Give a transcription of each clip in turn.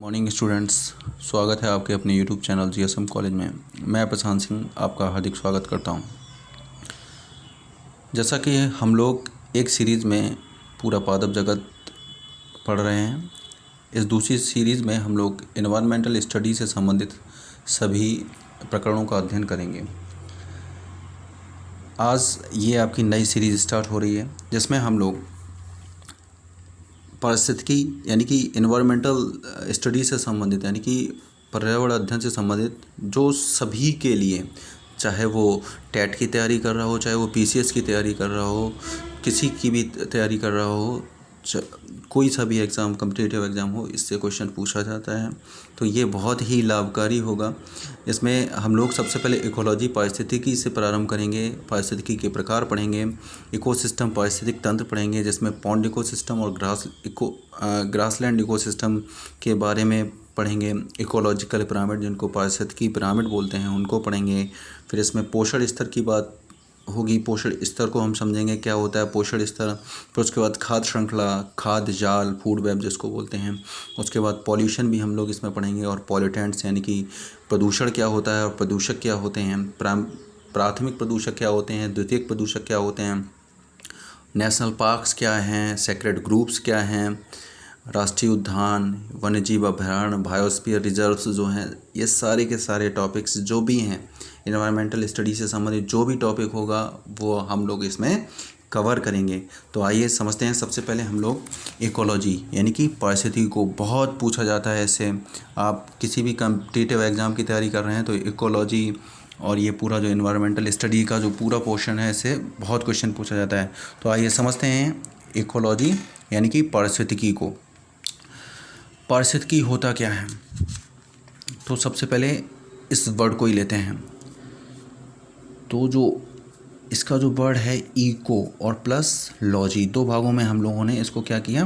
Morning students, स्वागत है आपके अपने यूट्यूब चैनल जीएसएम कॉलेज में। मैं प्रशांत सिंह आपका हार्दिक स्वागत करता हूं। जैसा कि हम लोग एक सीरीज़ में पूरा पादप जगत पढ़ रहे हैं, इस दूसरी सीरीज़ में हम लोग एनवायरमेंटल स्टडी से संबंधित सभी प्रकरणों का अध्ययन करेंगे। आज ये आपकी नई सीरीज़ स्टार्ट हो रही है जिसमें हम लोग पारिस्थितिकी यानी कि एनवायरमेंटल स्टडी से संबंधित यानी कि पर्यावरण अध्ययन से संबंधित जो सभी के लिए, चाहे वो टेट की तैयारी कर रहा हो, चाहे वो पीसीएस की तैयारी कर रहा हो, किसी की भी तैयारी कर रहा हो, कोई सा भी एग्ज़ाम, कम्पिटिटिव एग्ज़ाम हो, इससे क्वेश्चन पूछा जाता है। तो ये बहुत ही लाभकारी होगा। इसमें हम लोग सबसे पहले इकोलॉजी पारिस्थितिकी से प्रारंभ करेंगे, पारिस्थितिकी के प्रकार पढ़ेंगे, इकोसिस्टम पारिस्थितिक तंत्र पढ़ेंगे जिसमें पॉन्ड इकोसिस्टम और ग्रासलैंड इकोसिस्टम के बारे में पढ़ेंगे। इकोलॉजिकल पिरामिड, जिनको पारिस्थितिकी पिरामिड बोलते हैं, उनको पढ़ेंगे। फिर इसमें पोषण स्तर की बात होगी, पोषण स्तर को हम समझेंगे क्या होता है पोषण स्तर। फिर उसके बाद खाद्य श्रृंखला, खाद्य जाल, फूड वेब जिसको बोलते हैं। उसके बाद पॉल्यूशन भी हम लोग इसमें पढ़ेंगे और पॉल्यूटेंट्स यानी कि प्रदूषण क्या होता है और प्रदूषक क्या होते हैं, प्राथमिक प्रदूषक क्या होते हैं, द्वितीयक प्रदूषक क्या होते हैं, नेशनल पार्क्स क्या हैं, सेक्रेड ग्रुप्स क्या हैं, राष्ट्रीय उद्यान, वन्यजीव अभयारण्य, बायोस्फीयर रिजर्व्स जो हैं, ये सारे के सारे टॉपिक्स जो भी हैं एनवायरमेंटल स्टडी से संबंधित जो भी टॉपिक होगा वो हम लोग इसमें कवर करेंगे। तो आइए समझते हैं। सबसे पहले हम लोग इकोलॉजी यानी कि पारिस्थितिकी को बहुत पूछा जाता है। इससे आप किसी भी कम्पिटिटिव एग्ज़ाम की तैयारी कर रहे हैं तो इकोलॉजी और ये पूरा जो एनवायरमेंटल स्टडी का जो पूरा पोर्शन है, इससे बहुत क्वेश्चन पूछा जाता है। तो आइए समझते हैं इकोलॉजी यानी कि पारिस्थितिकी को। पारिस्थितिकी होता क्या है, तो सबसे पहले इस वर्ड को ही लेते हैं। तो जो इसका जो वर्ड है इको और प्लस लॉजी, दो भागों में हम लोगों ने इसको क्या किया,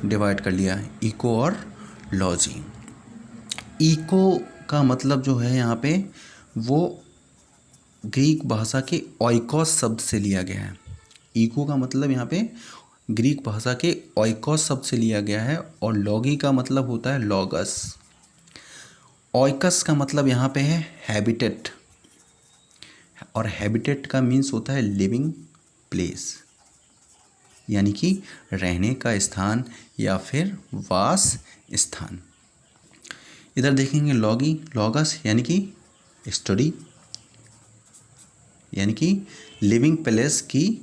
डिवाइड कर लिया, इको और लॉजी। इको का मतलब जो है यहाँ पे वो ग्रीक भाषा के ओइकोस शब्द से लिया गया है। इको का मतलब यहाँ पे ग्रीक भाषा के ओइकोस शब्द से लिया गया है और लॉगी का मतलब होता है लॉगस। ओइकस का मतलब यहाँ पे है हैबिटेट और हैबिटेट का मीन्स होता है लिविंग प्लेस यानी कि रहने का स्थान या फिर वास स्थान। इधर देखेंगे लॉगी, लॉगस यानी कि स्टडी यानी कि लिविंग प्लेस की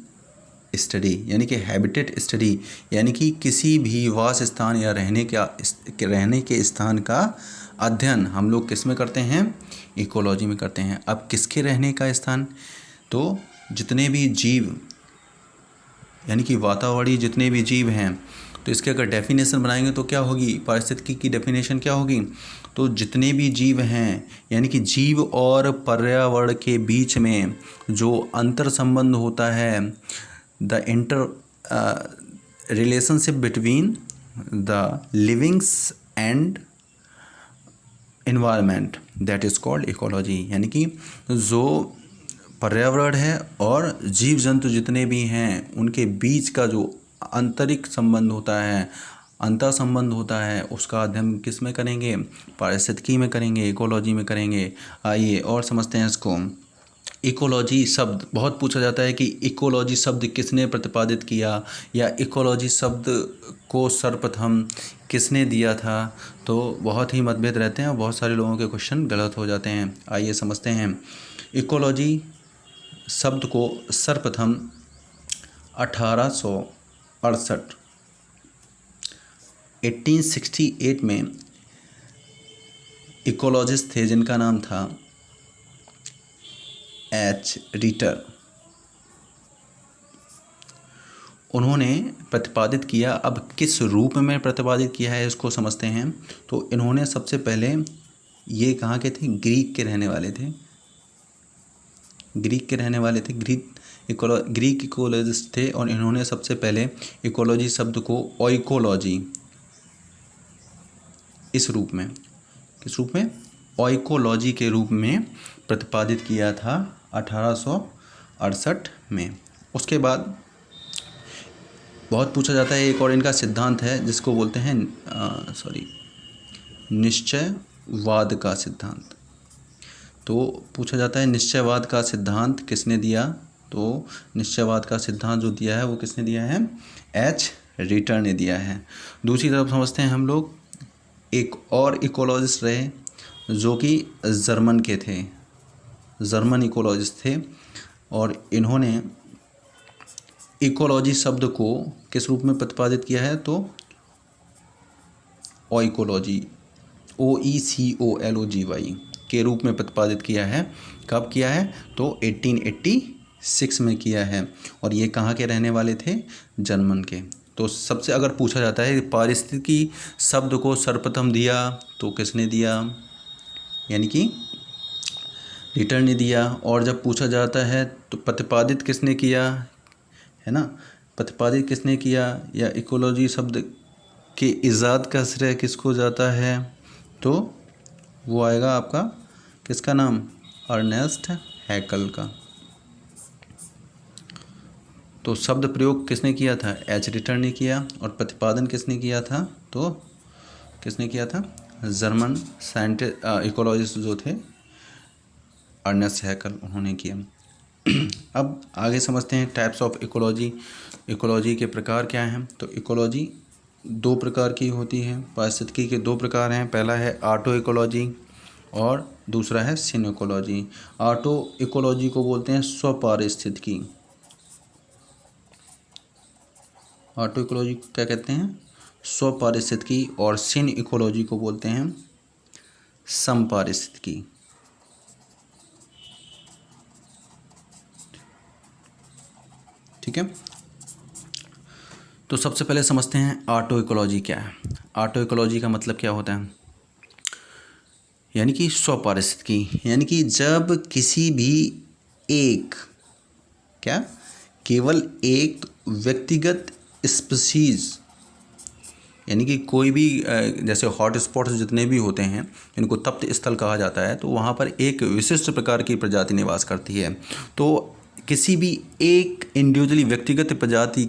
स्टडी यानी कि हैबिटेट स्टडी यानी कि किसी भी वास स्थान या रहने के स्थान का अध्ययन हम लोग किस में करते हैं, इकोलॉजी में करते हैं। अब किसके रहने का स्थान, तो जितने भी जीव यानी कि वातावरणीय जितने भी जीव हैं, तो इसके अगर डेफिनेशन बनाएंगे तो क्या होगी, पारिस्थितिकी की डेफिनेशन क्या होगी, तो जितने भी जीव हैं यानी कि जीव और पर्यावरण के बीच में जो अंतर संबंध होता है, the inter relationship between the livings and environment, that is called ecology. यानी कि जो पर्यावरण है और जीव जंतु जितने भी हैं उनके बीच का जो आंतरिक संबंध होता है, अंतर संबंध होता है, उसका अध्ययन किस में करेंगे, पारिस्थितिकी में करेंगे, इकोलॉजी में करेंगे। आइए और समझते हैं इसको। इकोलॉजी शब्द बहुत पूछा जाता है कि इकोलॉजी शब्द किसने प्रतिपादित किया या इकोलॉजी शब्द को सर्वप्रथम किसने दिया था, तो बहुत ही मतभेद रहते हैं और बहुत सारे लोगों के क्वेश्चन गलत हो जाते हैं। आइए समझते हैं। इकोलॉजी शब्द को सर्वप्रथम 1868 में इकोलॉजिस्ट थे जिनका नाम था एच रिटर, उन्होंने प्रतिपादित किया। अब किस रूप में प्रतिपादित किया है इसको समझते हैं। तो इन्होंने सबसे पहले, ये कहाँ के थे, ग्रीक के रहने वाले थे, ग्रीक इकोलॉजिस्ट थे और इन्होंने सबसे पहले इकोलॉजी शब्द को ओइकोलॉजी इस रूप में, किस रूप में, ओइकोलॉजी के रूप में प्रतिपादित किया था 1868 में। उसके बाद बहुत पूछा जाता है, एक और इनका सिद्धांत है जिसको बोलते हैं निश्चयवाद का सिद्धांत। तो पूछा जाता है निश्चयवाद का सिद्धांत किसने दिया, तो निश्चयवाद का सिद्धांत जो दिया है वो किसने दिया है, एच रिटर ने दिया है। दूसरी तरफ समझते हैं हम लोग, एक और इकोलॉजिस्ट रहे जो कि जर्मन के थे, जर्मन इकोलॉजिस्ट थे, और इन्होंने इकोलॉजी शब्द को किस रूप में प्रतिपादित किया है, तो ओइकोलॉजी, OECOLOGY के रूप में प्रतिपादित किया है। कब किया है, तो 1886 में किया है, और ये कहाँ के रहने वाले थे, जर्मन के। तो सबसे अगर पूछा जाता है पारिस्थितिकी शब्द को सर्वप्रथम दिया तो किसने दिया, यानी कि रिटर ने दिया। और जब पूछा जाता है तो प्रतिपादित किसने किया, है ना, प्रतिपादित किसने किया, या इकोलॉजी शब्द के इजाद का श्रेय किसको जाता है, तो वो आएगा आपका किसका नाम, अर्नेस्ट हैकल का। तो शब्द प्रयोग किसने किया था, एच रिटर ने किया, और प्रतिपादन किसने किया था, तो किसने किया था, जर्मन साइंटिस्ट इकोलॉजिस्ट जो थे अर्नेस्ट हैकल, उन्होंने किया। अब आगे समझते हैं टाइप्स ऑफ इकोलॉजी। इकोलॉजी के प्रकार क्या हैं, तो इकोलॉजी दो प्रकार की होती है, पारिस्थितिकी के दो प्रकार हैं। पहला है ऑटो इकोलॉजी और दूसरा है सिन इकोलॉजी। ऑटो इकोलॉजी को बोलते हैं स्वपारिस्थितिकी, ऑटो इकोलॉजी को क्या कहते हैं, स्वपारिस्थितिकी, और सिन इकोलॉजी को बोलते हैं समपारिस्थितिकी। ठीक है, तो सबसे पहले समझते हैं ऑटो इकोलॉजी क्या है। ऑटो इकोलॉजी का मतलब क्या होता है, यानी कि स्वपारिस्थितिकी, यानी कि जब किसी भी एक, क्या, केवल एक व्यक्तिगत स्पीशीज़, यानी कि कोई भी जैसे हॉट स्पॉट्स जितने भी होते हैं इनको तप्त स्थल कहा जाता है, तो वहाँ पर एक विशिष्ट प्रकार की प्रजाति निवास करती है। तो किसी भी एक इंडिविजुअली व्यक्तिगत प्रजाति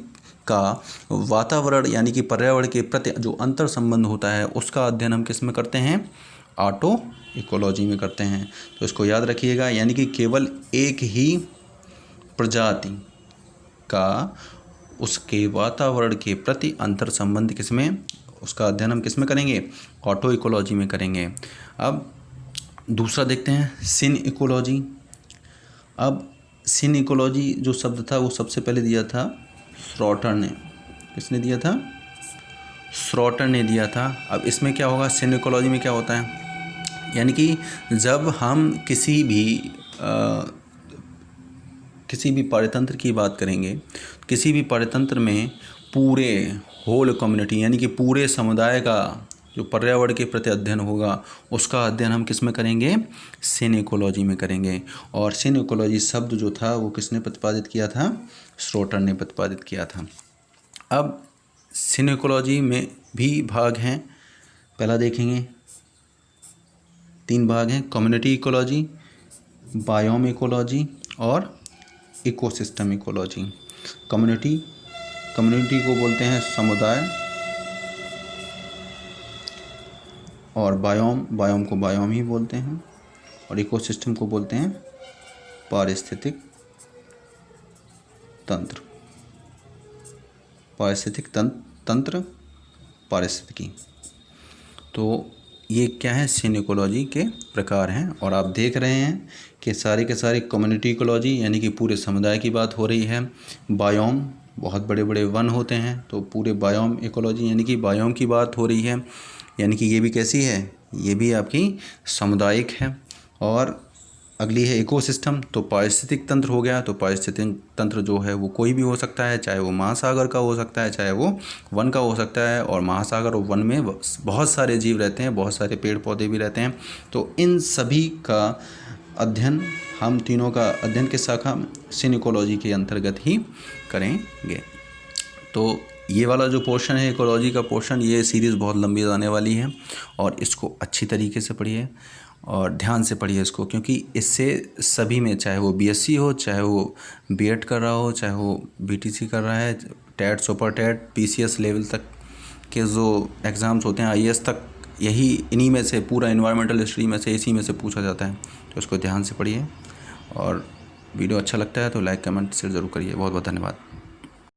का वातावरण यानी कि पर्यावरण के प्रति जो अंतर संबंध होता है उसका अध्ययन हम किस में करते हैं, ऑटो इकोलॉजी में करते हैं। तो इसको याद रखिएगा, यानी कि केवल एक ही प्रजाति का उसके वातावरण के प्रति अंतर संबंध किसमें, उसका अध्ययन हम किस में करेंगे, ऑटो इकोलॉजी में करेंगे। अब दूसरा देखते हैं सिन इकोलॉजी। अब सिन इकोलॉजी जो शब्द था वो सबसे पहले दिया था श्रोटर ने। किसने दिया था, श्रोटर ने दिया था। अब इसमें क्या होगा, सिन इकोलॉजी में क्या होता है, यानी कि जब हम किसी भी पारितंत्र की बात करेंगे, किसी भी पारितंत्र में पूरे होल कम्युनिटी यानी कि पूरे समुदाय का जो पर्यावरण के प्रति अध्ययन होगा उसका अध्ययन हम किस में करेंगे, सिन इकोलॉजी में करेंगे। और सिन इकोलॉजी शब्द जो था वो किसने प्रतिपादित किया था, श्रोटर ने प्रतिपादित किया था। अब सिन इकोलॉजी में भी भाग हैं, पहला देखेंगे 3 भाग हैं, कम्युनिटी इकोलॉजी, बायोम इकोलॉजी और इकोसिस्टम इकोलॉजी। कम्युनिटी को बोलते हैं समुदाय, और बायोम को बायोम ही बोलते हैं, और इकोसिस्टम को बोलते हैं पारिस्थितिक तंत्र, पारिस्थितिकी। तो ये क्या है, सिन इकोलॉजी के प्रकार हैं। और आप देख रहे हैं कि सारी के सारी कम्युनिटी इकोलॉजी यानी कि पूरे समुदाय की बात हो रही है। बायोम बहुत बड़े बड़े वन होते हैं, तो पूरे बायोम इकोलॉजी यानी कि बायोम की बात हो रही है, यानी कि ये भी कैसी है, ये भी आपकी सामुदायिक है। और अगली है इकोसिस्टम, तो पारिस्थितिक तंत्र हो गया। तो पारिस्थितिक तंत्र जो है वो कोई भी हो सकता है, चाहे वो महासागर का हो सकता है, चाहे वो वन का हो सकता है। और महासागर और वन में बहुत सारे जीव रहते हैं, बहुत सारे पेड़ पौधे भी रहते हैं। तो इन सभी का अध्ययन, हम तीनों का अध्ययन किस शाखा, सिन इकोलॉजी के अंतर्गत ही करेंगे। तो ये वाला जो पोर्शन है इकोलॉजी का पोर्शन, ये सीरीज़ बहुत लंबी जाने वाली है और इसको अच्छी तरीके से पढ़िए और ध्यान से पढ़िए इसको, क्योंकि इससे सभी में, चाहे वो बीएससी हो, चाहे वो बीएड कर रहा हो, चाहे वो बीटीसी कर रहा है, TET, super TET, PCS level तक के जो एग्ज़ाम्स होते हैं, आईएएस तक यही इन्हीं में से, पूरा इन्वायरमेंटल हिस्ट्री में से इसी में से पूछा जाता है, तो उसको ध्यान से पढ़िए। और वीडियो अच्छा लगता है तो लाइक कमेंट शेयर ज़रूर करिए। बहुत बहुत धन्यवाद।